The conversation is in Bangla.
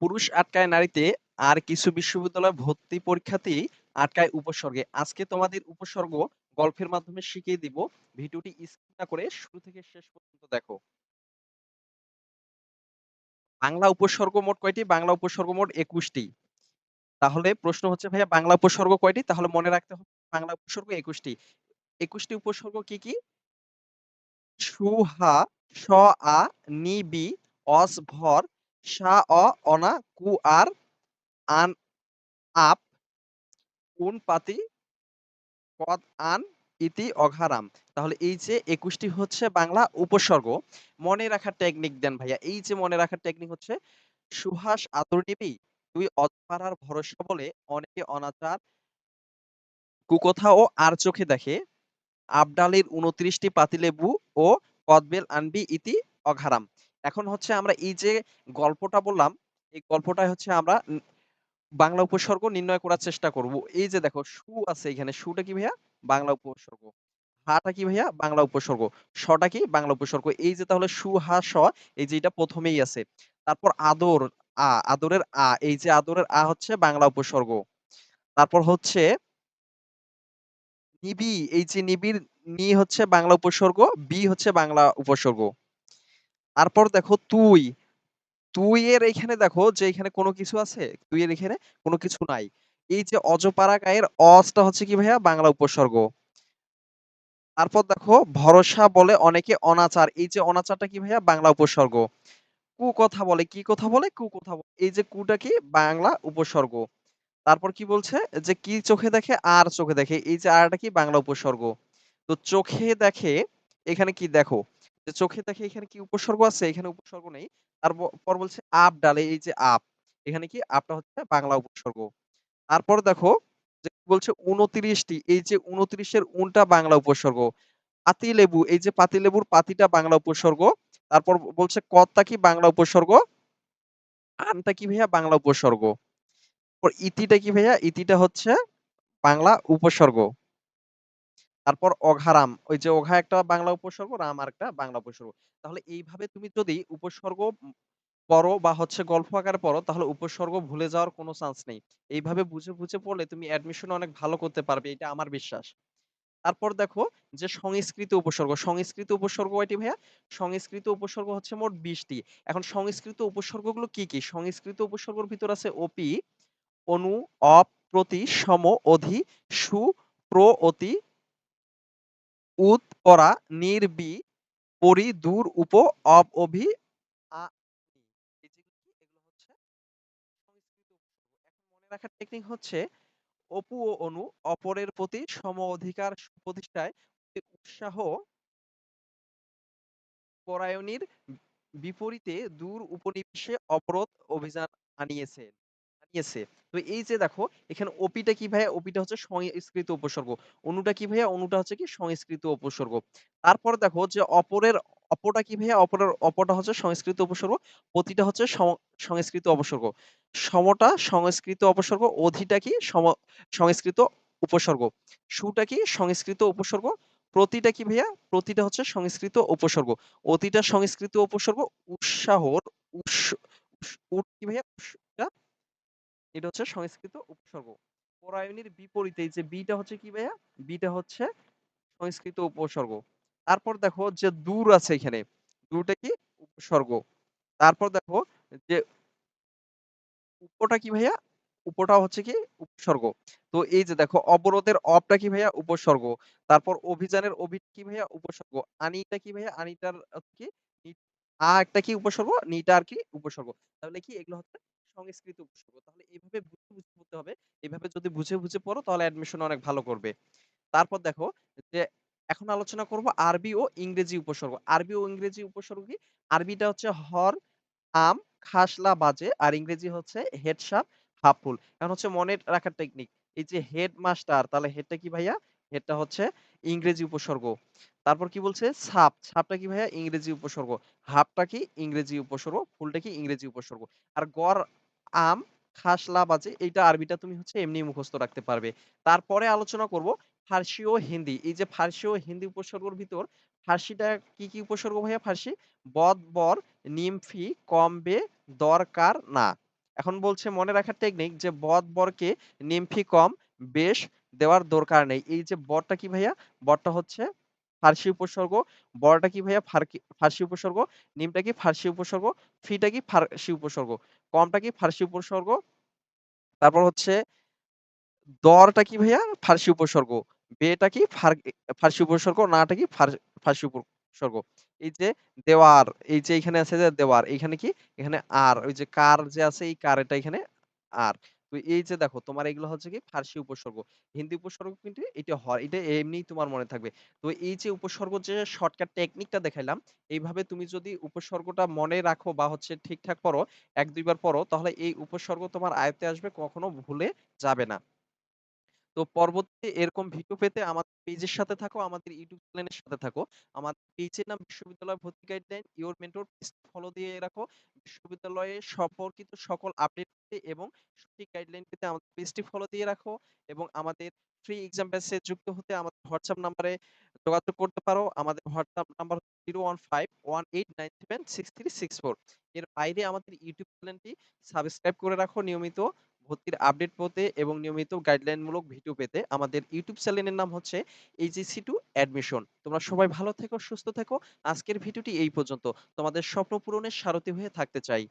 পুরুষ আটকায় নারীতে, আর কিছু বিশ্ববিদ্যালয় ভর্তি পরীক্ষাতেই আটকায় উপসর্গে। আজকে তোমাদের উপসর্গ গল্পের মাধ্যমে শিখিয়ে দিব। ভিডিওটি স্কিপ না করে শুরু থেকে শেষ পর্যন্ত দেখো। বাংলা উপসর্গ মোট কয়টি? বাংলা উপসর্গ মোট ২১টি। তাহলে প্রশ্ন হচ্ছে ভাইয়া বাংলা উপসর্গ কয়টি? তাহলে মনে রাখতে হবে বাংলা উপসর্গ ২১টি। ২১টি উপসর্গ কি কি? সু, হা, স, আ, নি, বি, অস, ভর, সা, অ, অনা, কু, আর, আন, আপ, উন, পাতি, পদ, আন, ইতি, অঘারাম। তাহলে এই যে ২১টি হচ্ছে বাংলা উপসর্গ। মনে রাখার টেকনিক দেন ভাইয়া। এই যে মনে রাখার টেকনিক হচ্ছে, সুহাস আদর নিবি, তুই অজপাড়ার ভরসা বলে অনেকে অনাচার কুকথা ও আর চোখে দেখে, আবডালের ২৯টি পাতিলেবু ও কদবেল আনবি ইতি অঘারাম। এখন হচ্ছে আমরা এই যে গল্পটা বললাম, এই গল্পটায় হচ্ছে আমরা বাংলা উপসর্গ নির্ণয় করার চেষ্টা করব। এই যে দেখো সু আছে এখানে, সুটা কি ভাইয়া? বাংলা উপসর্গ। হাটা কি ভাইয়া? বাংলা উপসর্গ। শটা কি? বাংলা উপসর্গ। এই যে তাহলে সু, হা, স, এই যে এটা প্রথমেই আছে। তারপর আদর, আদরের এই যে আদরের হচ্ছে বাংলা উপসর্গ। তারপর হচ্ছে নিবি, এই যে নিবিড়, নি হচ্ছে বাংলা উপসর্গ, বি হচ্ছে বাংলা উপসর্গ। তারপর দেখো তুই, তুই এর এখানে দেখো যে এখানে কোনো কিছু আছে? তুই এর এখানে কোনো কিছু নাই। এই যে অজপাড়া গায়ের অজটা হচ্ছে কি ভাইয়া? বাংলা উপসর্গ। তারপর দেখো ভরসা বলে অনেকে অনাচার, এই যে অনাচারটা কি ভাইয়া? বাংলা উপসর্গ। কুকথা বলে, কি কথা বলে? কুকথা বলে, এই যে কুটা কি? বাংলা উপসর্গ। তারপর কি বলছে? যে কি চোখে দেখে? আর চোখে দেখে, এই যে আরটা কি? বাংলা উপসর্গ। তো চোখে দেখে, এখানে কি দেখো? যে চোখে দেখে এখানে কি উপসর্গ আছে? এখানে উপসর্গ নেই। পর বলছে আপ ডালে, এই যে আপ, এখানে কি? আপটা হচ্ছে বাংলা উপসর্গ। তারপর দেখো যে কি বলছে ২৯ টি, এই যে ২৯ এর টা বাংলা উপসর্গ। পাতিলেবু, এই যে পাতিলেবুর পাতিটা বাংলা উপসর্গ। তারপর বলছে কর্তা কি? বাংলা উপসর্গ। আনটা কি ভাইয়া? বাংলা উপসর্গ। ইতিটা কি ভাইয়া? ইতিটা হচ্ছে বাংলা উপসর্গ। তারপর অঘারাম, ওই যে ওঘা একটা বাংলা উপসর্গ, রাম আরেকটা বাংলা উপসর্গ। তাহলে এইভাবে তুমি যদি উপসর্গ পড়ো বা হচ্ছে গল্প আকারে পড়ো, তাহলে উপসর্গ ভুলে যাওয়ার কোনো চান্স নেই। এইভাবে বুঝে বুঝে পড়লে তুমি অ্যাডমিশন অনেক ভালো করতে পারবে, এটা আমার বিশ্বাস। তারপর দেখো যে সংস্কৃত উপসর্গ। সংস্কৃত উপসর্গ কয়টি ভাইয়া? সংস্কৃত উপসর্গ হচ্ছে মোট ২০টি। এখন সংস্কৃত উপসর্গগুলো কি কি? সংস্কৃত উপসর্গের ভিতর আছে অপি, অনু, অপ, প্রতি, সম, অধি, সু, প্র, অতি, উৎ, পরা, নির, বি, পরি, দূর, উপ, অব, অভি, আ, ই। এই যেগুলো কি? এগুলো হচ্ছে সংস্কৃত উপসর্গ। এখন মনে রাখার টেকনিক হচ্ছে অপু ও অনু অপরের প্রতি সম অধিকার প্রতিষ্ঠায় উৎসাহ পরায়ণীর বিপরীতে দূর উপনিবেশে অবরোধ অভিযান আনিয়েছে আনিয়েছে। তো এই যে দেখো এখানে অপিটা কি ভাইয়া? অপিটা হচ্ছে সংস্কৃত উপসর্গ। অনুটা কি ভাইয়া? অনুটা হচ্ছে কি? সংস্কৃত উপসর্গ। তারপর দেখো যে অপটা কি ভাইয়া? অপটা হচ্ছে সংস্কৃত উপসর্গ। প্রতিটা হচ্ছে সংস্কৃত উপসর্গ। সমটা সংস্কৃত উপসর্গ। অধিটা কি? সংস্কৃত উপসর্গ। সুটা কি? সংস্কৃত উপসর্গ। প্রতিটা কি ভাইয়া? প্রতিটা হচ্ছে সংস্কৃত উপসর্গ। অতিটা সংস্কৃত উপসর্গ। উৎসাহর উস উস উট কি ভাইয়া? এটা হচ্ছে সংস্কৃত উপসর্গ। পরায়ণীর বিপরীতে, এই যে বিটা হচ্ছে কি ভাইয়া? বিটা হচ্ছে সংস্কৃত উপসর্গ। তারপর দেখো যে দূর আছে এখানে। দূরটা কি? উপসর্গ। তারপর দেখো যে উপটা কি ভাইয়া? উপটা হচ্ছে কি? উপসর্গ। তো এই যে দেখো অবরোধের অবটা কি ভাইয়া? উপসর্গ। তারপর অভিযানের অভিটা কি ভাইয়া? উপসর্গ। আনিটা কি ভাইয়া? আনিটার কি? নি, একটা কি উপসর্গ? নিটা আর কি? উপসর্গ। তাহলে কি এগুলো হচ্ছে সংস্কৃত উপসর্গ। তাহলে এইভাবে বুঝে বুঝে পড়তে হবে। এভাবে যদি বুঝে বুঝে পড়ো তাহলে অ্যাডমিশন অনেক ভালো করবে। তারপর দেখো যে এখন আলোচনা করব আরবি ও ইংরেজি উপসর্গ। আরবি ও ইংরেজি উপসর্গ কি? আরবিটা হচ্ছে হর, আম, খাসলা, বাজে, আর ইংরেজি হচ্ছে হেড, সাপ, হাফ ফুল। এখন হচ্ছে মনে রাখার টেকনিক। এই যে হেডমাস্টার, তাহলে হেডটা কি ভাইয়া? হেডটা হচ্ছে ইংরেজি উপসর্গ। তারপর কি বলছে? সাপ, সাপটা কি ভাইয়া? ইংরেজি উপসর্গ। হাফটা কি? ইংরেজি উপসর্গ। ফুলটা কি? ইংরেজি উপসর্গ। আর গড়, আম, খাসলা, বাজে, এইটা আরবিটা তুমি হচ্ছে এমনি মুখস্থ রাখতে পারবে। তারপরে আলোচনা করব ফার্সি ও হিন্দি। এই যে ফার্সি ও হিন্দি উপসর্গের ভিতর ফার্সিটা কি কি উপসর্গ ভাইয়া? ফার্সি বদ, বর, নিমফি, কমবে, দরকার, না। এখন বলছে মনে রাখার টেকনিক যে বরকে নিমফি কম বেশ দেওয়ার দরকার নেই। এই যে বরটা কি ভাইয়া? বরটা হচ্ছে ফার্সি উপসর্গ, বড়টা কি ভাইয়া? ফার্সি উপসর্গ, নিমটা কি ফার্সি উপসর্গ, ফিটা কি ফার্সি উপসর্গ, কমটা কি ফার্সি উপসর্গ, তারপর হচ্ছে দরটা কি ভাইয়া? ফার্সি উপসর্গ, বেটা কি ফার্সি উপসর্গ, নাটা কি ফার্সি উপসর্গ। এই যে দেওয়ার, এই যে এখানে আছে যে দেওয়ার, এখানে কি? এখানে আর, ওই যে কার যে আছে এই কার এটা এখানে আর। তো এই যে দেখো তোমার এগুলো হচ্ছে কি ফার্সি উপসর্গ। হিন্দি উপসর্গ কিন্তু এটা হয়, এটা এমনিই তোমার মনে থাকবে। তো এই যে উপসর্গ যে শর্টকাট টেকনিকটা দেখাইলাম, এইভাবে তুমি যদি উপসর্গটা মনে রাখো বা হচ্ছে ঠিকঠাক পড়ো, ১-২ বার পড়ো, তাহলে এই উপসর্গ তোমার আয়ত্তে আসবে, কখনো ভুলে যাবে না। তো পরবর্তীতে এরকম ভিডিও পেতে আমাদের পেজের সাথে থাকো, আমাদের ইউটিউব চ্যানেলের সাথে থাকো। আমাদের পেজের নাম বিশ্ববিদ্যালয় ভর্তি গাইডলাইন ইওর মেন্টর, ফলো দিয়ে রাখো। বিশ্ববিদ্যালয়ে সম্পর্কিত সকল আপডেট পেতে এবং সঠিক গাইডলাইন পেতে আমাদের পেজটি ফলো দিয়ে রাখো, এবং আমাদের ফ্রি এক্সাম ব্যাচে যুক্ত হতে আমাদের হোয়াটসঅ্যাপ নাম্বারে যোগাযোগ করতে পারো। আমাদের হোয়াটসঅ্যাপ নাম্বার 01518976364। এর বাইরে আমাদের ইউটিউব চ্যানেলটি সাবস্ক্রাইব করে রাখো নিয়মিত ভর্তির আপডেট পেতে এবং নিয়মিত গাইডলাইনমূলক ভিডিও পেতে। আমাদের ইউটিউব চ্যানেলের নাম হচ্ছে AGC2 অ্যাডমিশন। তোমরা সবাই ভালো থেকো, সুস্থ থেকো। আজকের ভিডিওটি এই পর্যন্ত। তোমাদের স্বপ্ন পূরণের সারথি হয়ে থাকতে চাই।